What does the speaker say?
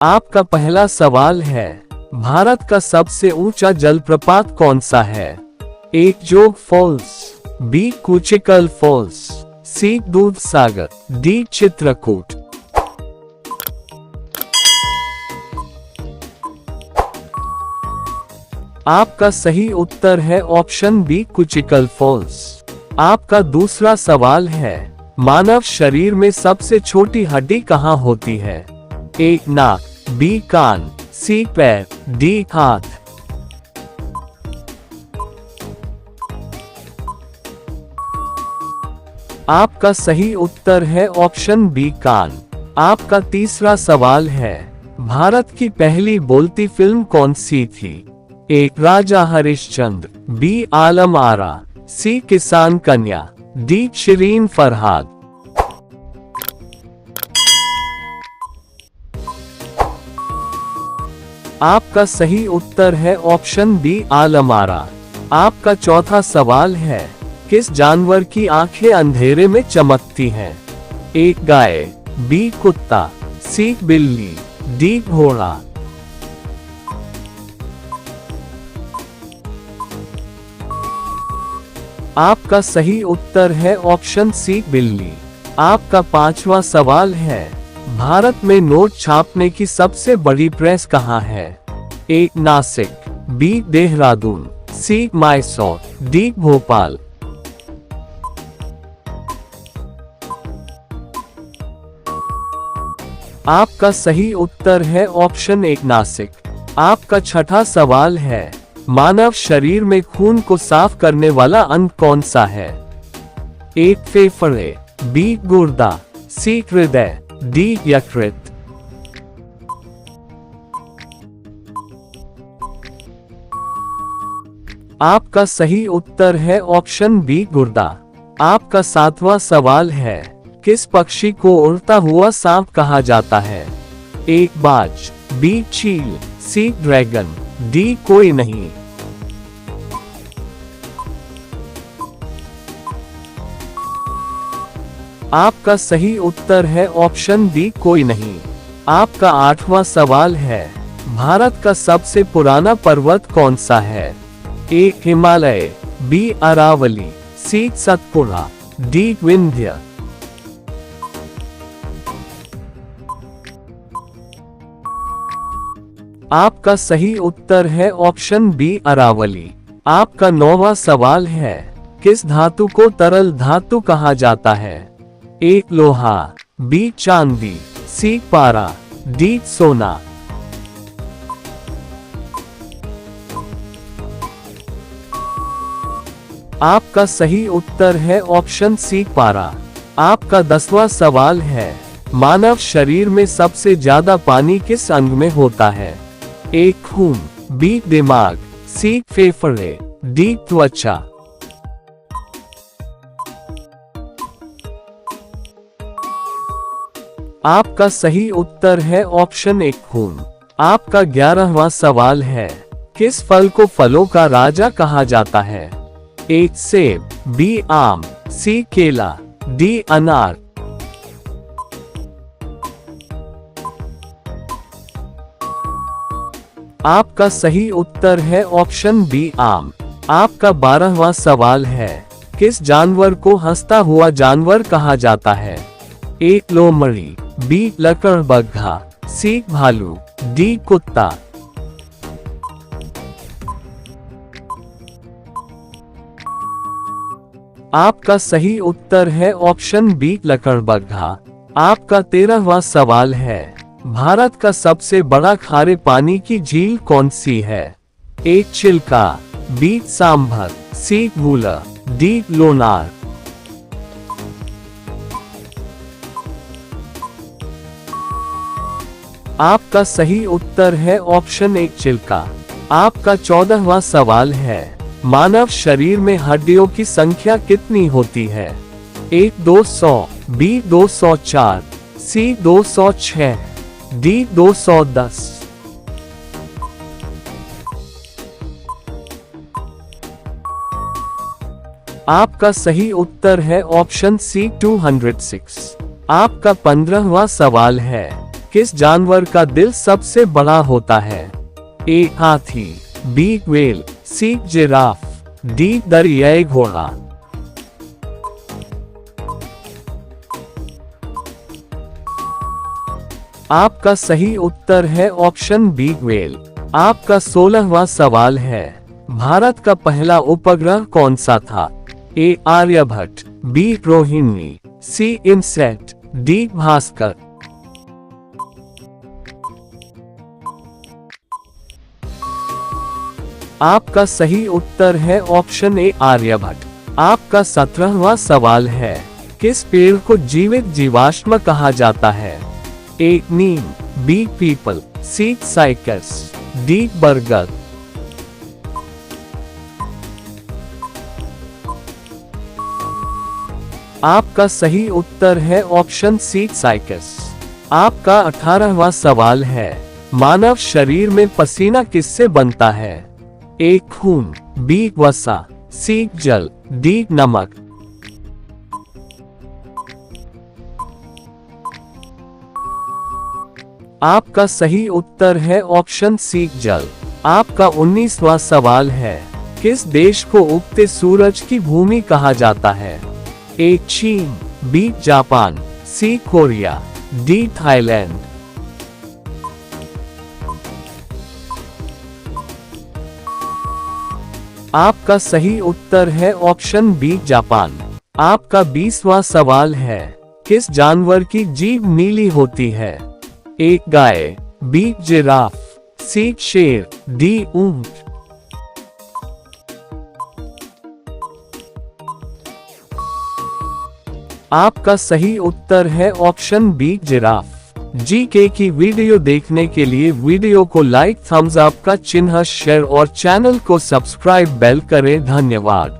आपका पहला सवाल है, भारत का सबसे ऊंचा जलप्रपात कौन सा है? ए जोग फॉल्स, बी कुचिकल फॉल्स, सी दूध सागर, डी चित्रकूट। आपका सही उत्तर है ऑप्शन बी कुचिकल फॉल्स। आपका दूसरा सवाल है, मानव शरीर में सबसे छोटी हड्डी कहाँ होती है? ए नाक, बी कान, सी पैर, डी हाथ। आपका सही उत्तर है ऑप्शन बी कान। आपका तीसरा सवाल है, भारत की पहली बोलती फिल्म कौन सी थी? ए राजा हरिश्चंद्र, बी आलम आरा, सी किसान कन्या, डी शिरीन फरहाद। आपका सही उत्तर है ऑप्शन बी आलम आरा। आपका चौथा सवाल है, किस जानवर की आंखें अंधेरे में चमकती हैं? ए गाय, बी कुत्ता, सी बिल्ली, डी घोड़ा। आपका सही उत्तर है ऑप्शन सी बिल्ली। आपका पांचवा सवाल है, भारत में नोट छापने की सबसे बड़ी प्रेस कहाँ है? ए नासिक, बी देहरादून, सी मैसूर, डी भोपाल। आपका सही उत्तर है ऑप्शन एक नासिक। आपका छठा सवाल है, मानव शरीर में खून को साफ करने वाला अंग कौन सा है? ए फेफड़े, बी गुर्दा, सी हृदय, डी यकृत। आपका सही उत्तर है ऑप्शन बी गुर्दा। आपका सातवां सवाल है, किस पक्षी को उड़ता हुआ सांप कहा जाता है? ए बाज, बी चील, सी ड्रैगन, डी कोई नहीं। आपका सही उत्तर है ऑप्शन डी कोई नहीं। आपका आठवां सवाल है, भारत का सबसे पुराना पर्वत कौन सा है? ए हिमालय, बी अरावली, सी सतपुड़ा, डी विंध्य। आपका सही उत्तर है ऑप्शन बी अरावली। आपका नौवां सवाल है, किस धातु को तरल धातु कहा जाता है? ए लोहा, बी चांदी, सी पारा, डी सोना। आपका सही उत्तर है ऑप्शन सी पारा। आपका 10वां सवाल है, मानव शरीर में सबसे ज्यादा पानी किस अंग में होता है? ए खून, बी दिमाग, सी फेफड़े, डी त्वचा। आपका सही उत्तर है ऑप्शन एक खून। आपका 11वां सवाल है, किस फल को फलों का राजा कहा जाता है? ए सेब, बी आम, सी केला, डी अनार। आपका सही उत्तर है ऑप्शन बी आम। आपका 12वां सवाल है, किस जानवर को हंसता हुआ जानवर कहा जाता है? ए लोमड़ी, बी लकड़बग्घा, सी भालू, डी कुत्ता। आपका सही उत्तर है ऑप्शन बी लकड़बग्घा। आपका 13वां सवाल है, भारत का सबसे बड़ा खारे पानी की झील कौन सी है? ए चिल्का, बी सांभर, सी वूलर, डी लोनार। आपका सही उत्तर है ऑप्शन एक चिल्का। आपका 14वां सवाल है, मानव शरीर में हड्डियों की संख्या कितनी होती है? ए 200, बी 204, सी 206, डी 210। आपका सही उत्तर है ऑप्शन सी 206। आपका 15वां सवाल है, किस जानवर का दिल सबसे बड़ा होता है? ए हाथी, B whale, C giraffe, D दरियाई घोड़ा। आपका सही उत्तर है ऑप्शन बी व्हेल। आपका 16वां सवाल है, भारत का पहला उपग्रह कौन सा था? ए आर्यभट्ट, बी रोहिणी, सी इनसैट, डी भास्कर। आपका सही उत्तर है ऑप्शन ए आर्यभट्ट। आपका 17वां सवाल है, किस पेड़ को जीवित जीवाश्म कहा जाता है? ए नीम, बी पीपल, सी साइकस, डी बरगद। आपका सही उत्तर है ऑप्शन सी साइकस। आपका 18वां सवाल है, मानव शरीर में पसीना किससे बनता है? ए खून, बी वसा, सी जल, डी नमक। आपका सही उत्तर है ऑप्शन सी जल। आपका 19वां सवाल है, किस देश को उगते सूरज की भूमि कहा जाता है? ए चीन, बी जापान, सी कोरिया, डी थाईलैंड। आपका सही उत्तर है ऑप्शन बी जापान। आपका 20वां सवाल है, किस जानवर की जीभ नीली होती है? ए गाय, बी जिराफ, सी शेर, डी ऊंट। आपका सही उत्तर है ऑप्शन बी जिराफ। जीके की वीडियो देखने के लिए वीडियो को लाइक, थम्स अप का चिन्ह, शेयर और चैनल को सब्सक्राइब बेल करें। धन्यवाद।